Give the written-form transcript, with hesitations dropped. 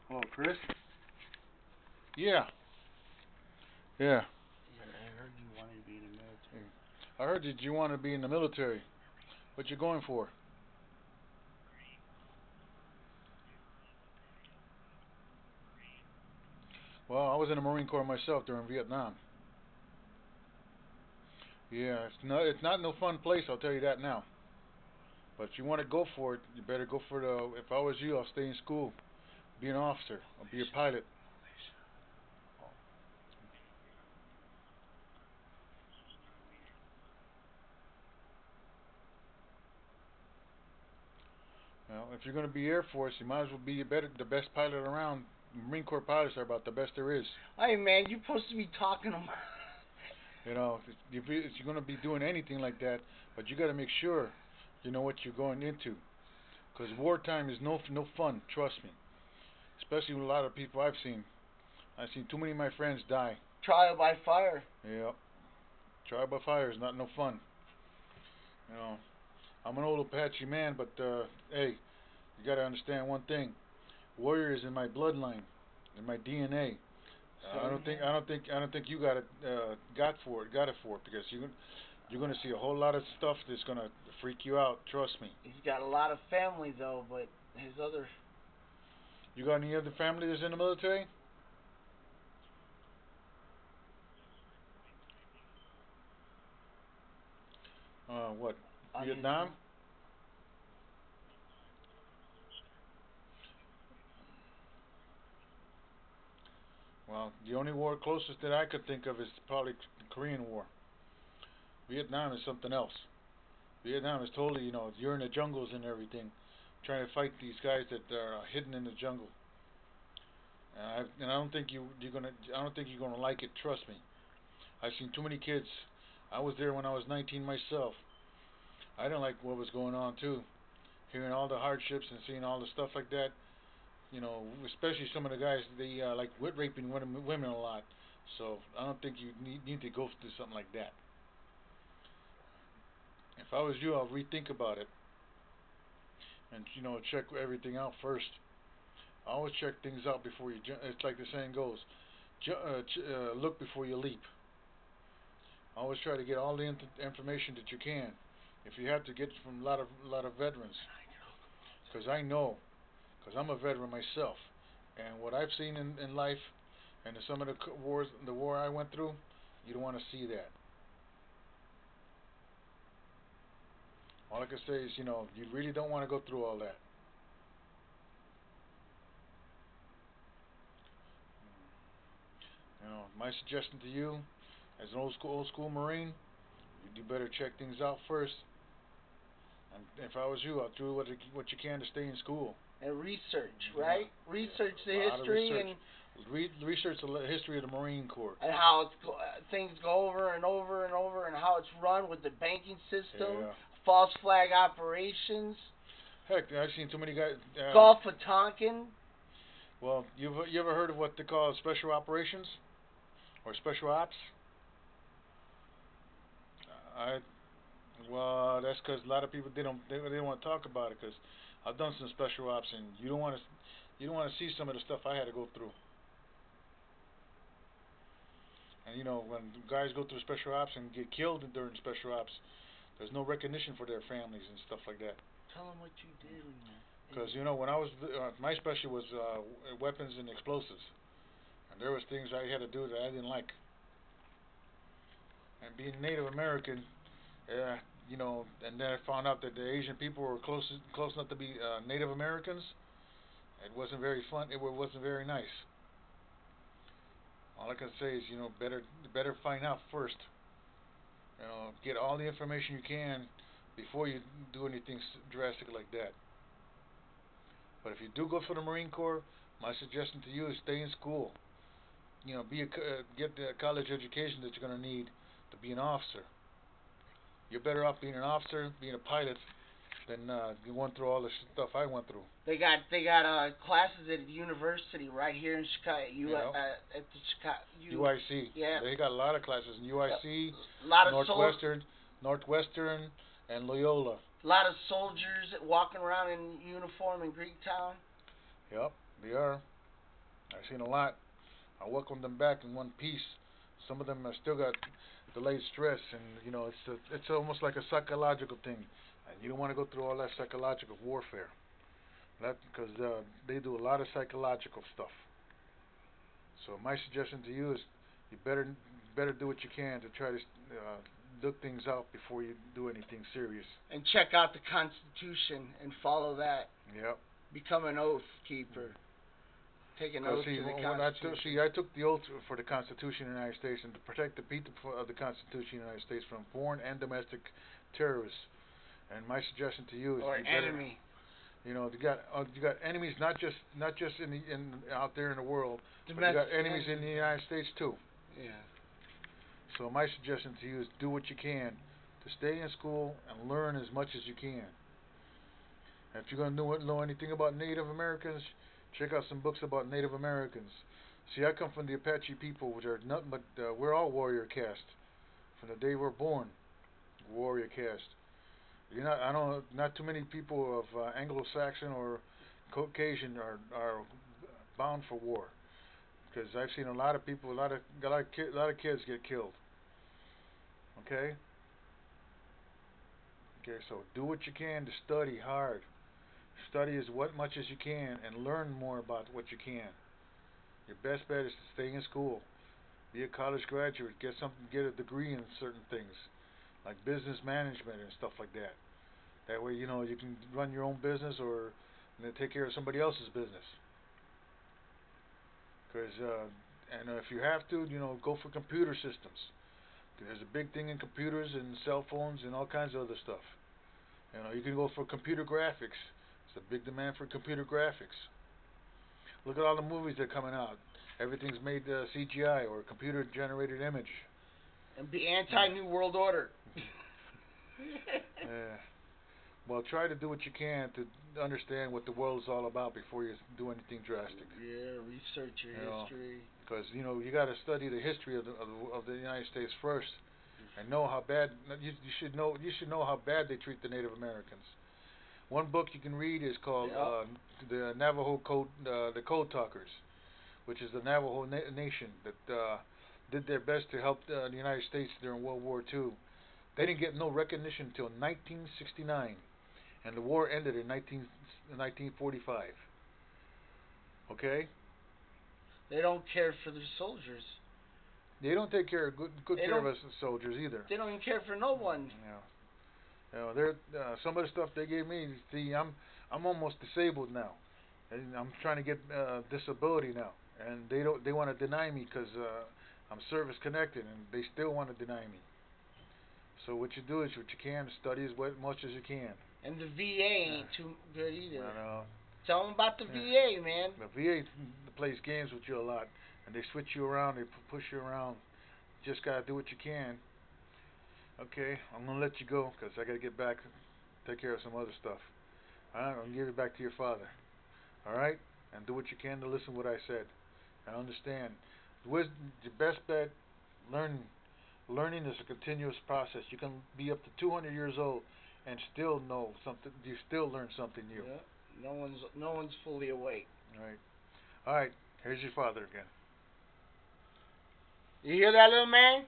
Hello, Chris. Yeah, yeah. Yeah, I heard you wanted to be in the military. I heard that you want to be in the military. What you going for? Well, I was in the Marine Corps myself during Vietnam. Yeah, it's not no fun place. I'll tell you that now. But if you want to go for it, you better go for the. If I was you, I'll stay in school, be an officer, or be a pilot. If you're going to be Air Force, you might as well be the best pilot around. Marine Corps pilots are about the best there is. Hey man, you're supposed to be talking about. If you're going to be doing anything like that, but you got to make sure you know what you're going into. Because wartime is no fun. Trust me. Especially with a lot of people I've seen. I've seen too many of my friends die. Trial by fire. Yeah, trial by fire is not no fun. You know, I'm an old Apache man, but hey, you got to understand one thing. Warrior is in my bloodline, in my DNA. Same here. I don't think you got it for it because you're gonna see a whole lot of stuff that's gonna freak you out. Trust me. He's got a lot of family though, but his other. You got any other family that's in the military? What? On his. Vietnam? Well, the only war closest that I could think of is probably the Korean War. Vietnam is something else. Vietnam is totally, you're in the jungles and everything, trying to fight these guys that are hidden in the jungle. And I don't think I don't think you're gonna like it. Trust me. I've seen too many kids. I was there when I was 19 myself. I didn't like what was going on too. Hearing all the hardships and seeing all the stuff like that. Especially some of the guys they like wit raping women a lot. So I don't think you need to go through something like that. If I was you, I'll rethink about it and check everything out first. I always check things out before you. It's like the saying goes: look before you leap. Always try to get all the information that you can. If you have to get from a lot of veterans, because I know, because I'm a veteran myself, and what I've seen in life, and some of the war I went through, you don't want to see that. All I can say is, you really don't want to go through all that. My suggestion to you, as an old school Marine, you better check things out first. And if I was you, I'd do what you can to stay in school. And research, Yeah, right? Research the a lot of history research. and Research the history of the Marine Corps. how things go over and over and over, and how it's run with the banking system, Yeah. false flag operations, Heck, I've seen too many guys. Gulf of Tonkin. Well, you ever heard of what they call special operations or special ops? I Well, that's because a lot of people they don't want to talk about it because I've done some special ops and you don't want to see some of the stuff I had to go through. And when guys go through special ops and get killed during special ops, there's no recognition for their families and stuff like that. Tell them what you did when you. Because when I was my special was weapons and explosives, and there was things I had to do that I didn't like. And being Native American, and then I found out that the Asian people were close enough to be Native Americans. It wasn't very fun. It wasn't very nice. All I can say is, better find out first. Get all the information you can before you do anything drastic like that. But if you do go for the Marine Corps, my suggestion to you is stay in school. Get the college education that you're going to need to be an officer. You're better off being an officer, being a pilot, than going through all the stuff I went through. They got classes at the university right here in Chicago. At the Chicago. UIC. Yeah. They got a lot of classes in UIC, A lot of Northwestern, and Loyola. A lot of soldiers walking around in uniform in Greektown. Yep, they are. I've seen a lot. I welcome them back in one piece. Some of them have still got delayed stress, and it's almost like a psychological thing, and you don't want to go through all that psychological warfare. That because they do a lot of psychological stuff. So my suggestion to you is you better do what you can to try to look things out before you do anything serious. And check out the Constitution and follow that. Yep. Become an oath keeper. Take an oath to the Constitution. I took the oath for the Constitution of the United States and to protect the people of the Constitution of the United States from foreign and domestic terrorists. And my suggestion to you is or you better, enemy. You got enemies not just in out there in the world, but you got enemies in the United States too. Yeah. So my suggestion to you is do what you can to stay in school and learn as much as you can. And if you're going to know anything about Native Americans, check out some books about Native Americans. See, I come from the Apache people, which are nothing but we're all warrior caste. From the day we're born, warrior caste. I don't. Not too many people of Anglo-Saxon or Caucasian are bound for war. Because I've seen a lot of people, a lot of kids get killed. Okay. Okay. So do what you can to study hard. Study as much as you can and learn more about what you can. Your best bet is to stay in school. Be a college graduate. Get a degree in certain things, like business management and stuff like that. That way, you can run your own business or take care of somebody else's business. Because and if you have to, go for computer systems. There's a big thing in computers and cell phones and all kinds of other stuff. You can go for computer graphics. There's a big demand for computer graphics. Look at all the movies that are coming out. Everything's made CGI or computer generated image. And be anti-New World Order. Yeah. Well, try to do what you can to understand what the world is all about before you do anything drastic. Yeah, research your history. Because you got to study the history of the United States first, and know how bad you should know how bad they treat the Native Americans. One book you can read is called the Navajo Code, the Code Talkers, which is the Navajo nation that did their best to help the United States during World War II. They didn't get no recognition until 1969, and the war ended in 1945. Okay? They don't care for their soldiers. They don't take good care of us soldiers either. They don't even care for no one. Yeah. They're some of the stuff they gave me. See, I'm almost disabled now, and I'm trying to get disability now, and they want to deny me because I'm service connected, and they still want to deny me. So what you do is what you can, study as much as you can. And the VA ain't too good either. I know. Tell them about the VA, man. The VA plays games with you a lot, and they switch you around, they push you around. Just gotta do what you can. Okay, I'm gonna let you go because I gotta get back, take care of some other stuff. I'm gonna give it back to your father. All right, and do what you can to listen to what I said. I understand. Your best bet, learning. Learning is a continuous process. You can be up to 200 years old and still know something. You still learn something new. Yeah. No one's fully awake. All right. All right. Here's your father again. You hear that, little man?